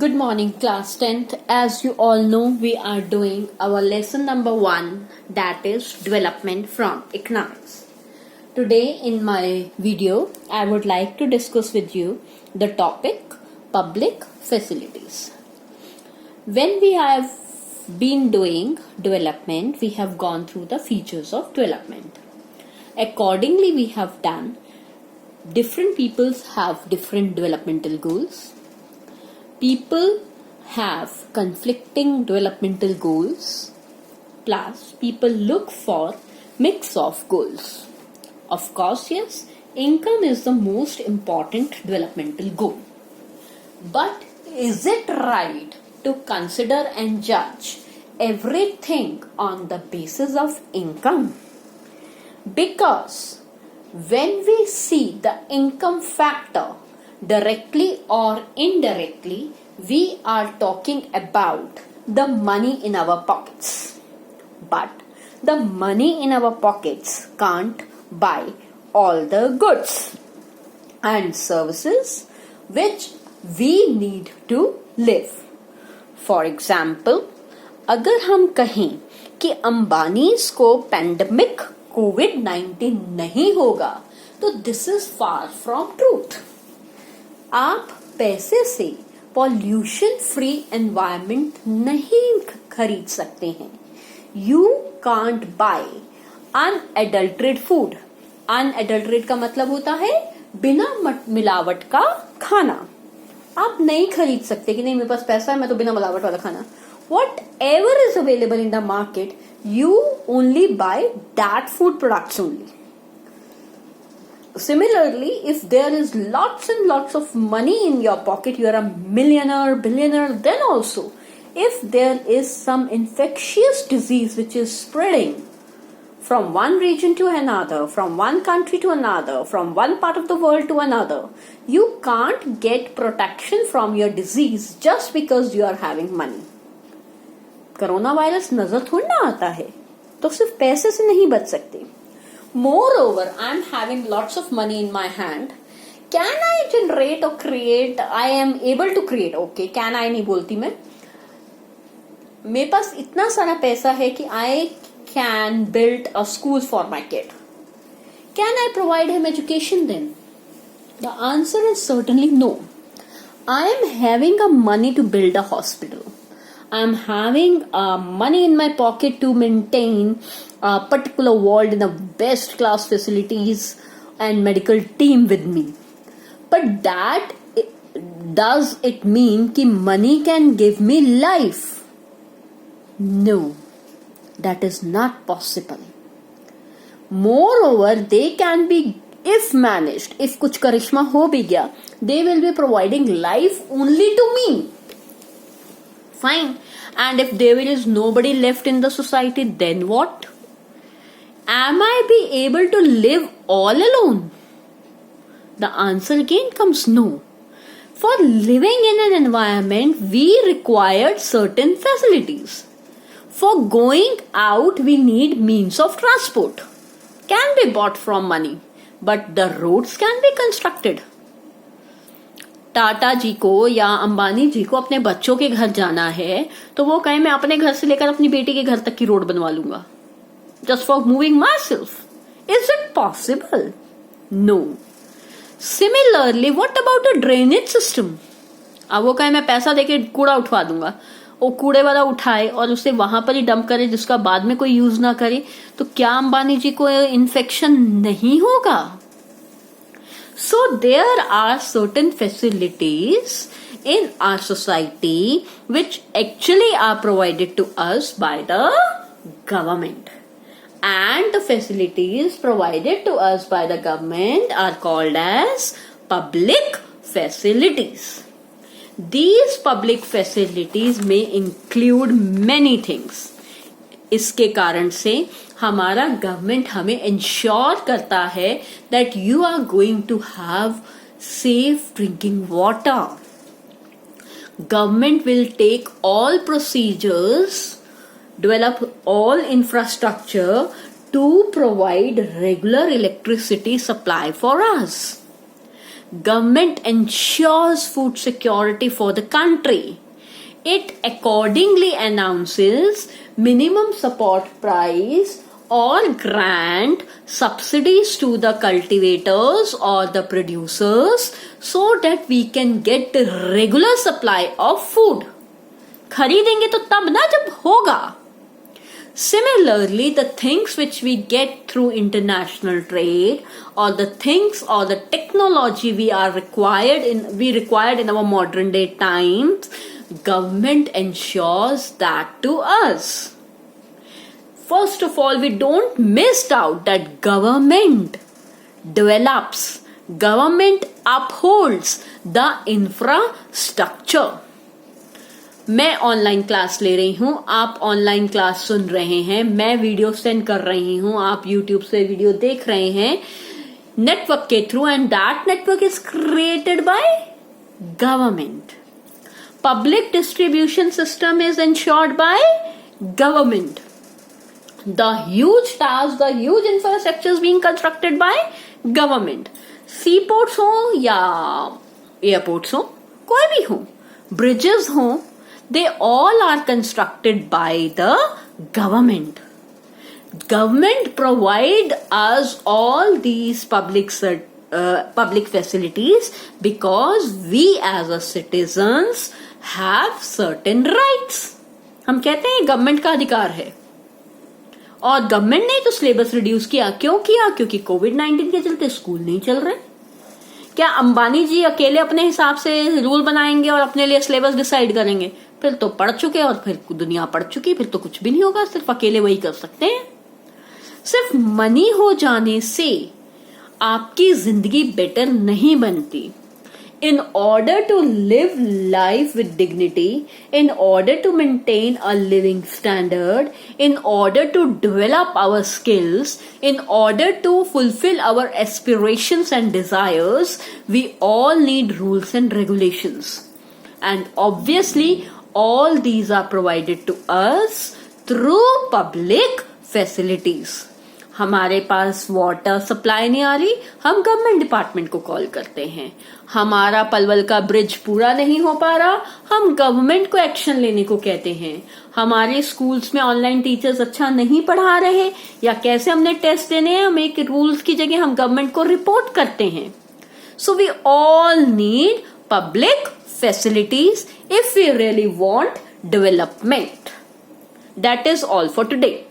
Good morning, class 10th. As you all know, we are doing our lesson number 1, that is development from economics. Today in my video, I would like to discuss with you the topic public facilities. When we have been doing development, we have gone through the features of development. Accordingly, we have done different peoples have different developmental goals. People have conflicting developmental goals, plus people look for mix of goals. Of course, yes, income is the most important developmental goal. But is it right to consider and judge everything on the basis of income? Because when we see the income factor directly or indirectly, we are talking about the money in our pockets. But the money in our pockets can't buy all the goods and services which we need to live. For example, अगर हम कहें कि अंबानीज को pandemic कोविड-19 नहीं होगा, तो this is far from truth. आप पैसे से पॉल्यूशन फ्री एनवायरमेंट नहीं खरीद सकते हैं. You can't buy unadulterated food. Unadulterated का मतलब होता है बिना मिलावट का खाना. आप नहीं खरीद सकते कि नहीं मेरे पास पैसा है, मैं तो बिना मिलावट वाला खाना. Whatever is available in the market, you only buy that food products only. Similarly, if there is lots and lots of money in your pocket, you are a millionaire, billionaire, then also, if there is some infectious disease which is spreading from one region to another, from one country to another, from one part of the world to another, you can't get protection from your disease just because you are having money. Corona virus नजर थोड़ी ना आता है, तो सिर्फ पैसे से नहीं बच सकते. Moreover, I am having lots of money in my hand. Can I generate or create? I am able to create. Okay, can I नहीं बोलती मैं. मेरे पास इतना सारा पैसा है कि I can build a school for my kid. Can I provide him education then? The answer is certainly no. I am having a money to build a hospital. I am having money in my pocket to maintain a particular ward in the best class facilities and medical team with me. But does it mean कि money can give me life? No, that is not possible. Moreover, they can be, if managed, if कुछ करिश्मा हो भी गया, they will be providing life only to me. Fine. And if there is nobody left in the society, then what? Am I be able to live all alone? The answer again comes no. For living in an environment, we required certain facilities. For going out, we need means of transport. Can be bought from money, but the roads can be constructed. Tata जी को या अंबानी जी को अपने बच्चों के घर जाना है, तो वो कहे मैं अपने घर से लेकर अपनी बेटी के घर तक की रोड बनवा लूंगा, just for moving myself. Is it possible? No. Similarly, what about a drainage system? अब वो कहे मैं पैसा देके कूड़ा उठवा दूंगा, वो कूड़े वाला उठाए और उसे वहां पर ही डंप करे जिसका बाद में कोई यूज ना करे, तो क्या अंबानी जी को इन्फेक्शन नहीं होगा? So there are certain facilities in our society which actually are provided to us by the government. And the facilities provided to us by the government are called as public facilities. These public facilities may include many things. इसके कारण से हमारा government हमें ensure करता है that you are going to have safe drinking water. Government will take all procedures, develop all infrastructure to provide regular electricity supply for us. government ensures food security for the country. It accordingly announces minimum support price or grant subsidies to the cultivators or the producers so that we can get the regular supply of food. खरीदेंगे तो तब ना जब होगा. Similarly, the things which we get through international trade or the things or the technology we required in our modern day times, government ensures that to us. First of all, we don't miss out that government develops, government upholds the infrastructure. मैं online class ले रही हूं, आप online class सुन रहे हैं, मैं video send कर रही हूं, आप यूट्यूब से वीडियो देख रहे हैं नेटवर्क के through, and that network is created by government. Public distribution system is insured by government. The huge tasks, the huge infrastructure is being constructed by government. Seaports हो या एयरपोर्ट्स हो, कोई भी हो, bridges हो, they all are constructed by the government. Government provide us all these public facilities because we as a citizens have certain rights. हम कहते हैं गवर्नमेंट का अधिकार है, और गवर्नमेंट ने तो सिलेबस रिड्यूस किया. क्यों किया? क्योंकि कोविड-19 के चलते स्कूल नहीं चल रहे. क्या अंबानी जी अकेले अपने हिसाब से रूल बनाएंगे और अपने लिए सिलेबस डिसाइड करेंगे? फिर तो पढ़ चुके और फिर दुनिया पढ़ चुकी, फिर तो कुछ भी नहीं होगा. सिर्फ अकेले वही कर सकते हैं. सिर्फ मनी हो जाने से आपकी जिंदगी बेटर नहीं बनती. In order to live life with dignity, in order to maintain a living standard, in order to develop our skills, in order to fulfill our aspirations and desires, we all need rules and regulations. And obviously, all these are provided to us through public facilities. हमारे पास water supply नहीं आ रही, हम government department को call करते हैं. हमारा पलवल का bridge पूरा नहीं हो पा रहा, हम गवर्नमेंट को एक्शन लेने को कहते हैं. हमारे स्कूल्स में ऑनलाइन टीचर्स अच्छा नहीं पढ़ा रहे या कैसे हमने टेस्ट देने हैं, हम एक रूल्स की जगह हम गवर्नमेंट को रिपोर्ट करते हैं. So we all need public facilities if we really want development. That is all for today.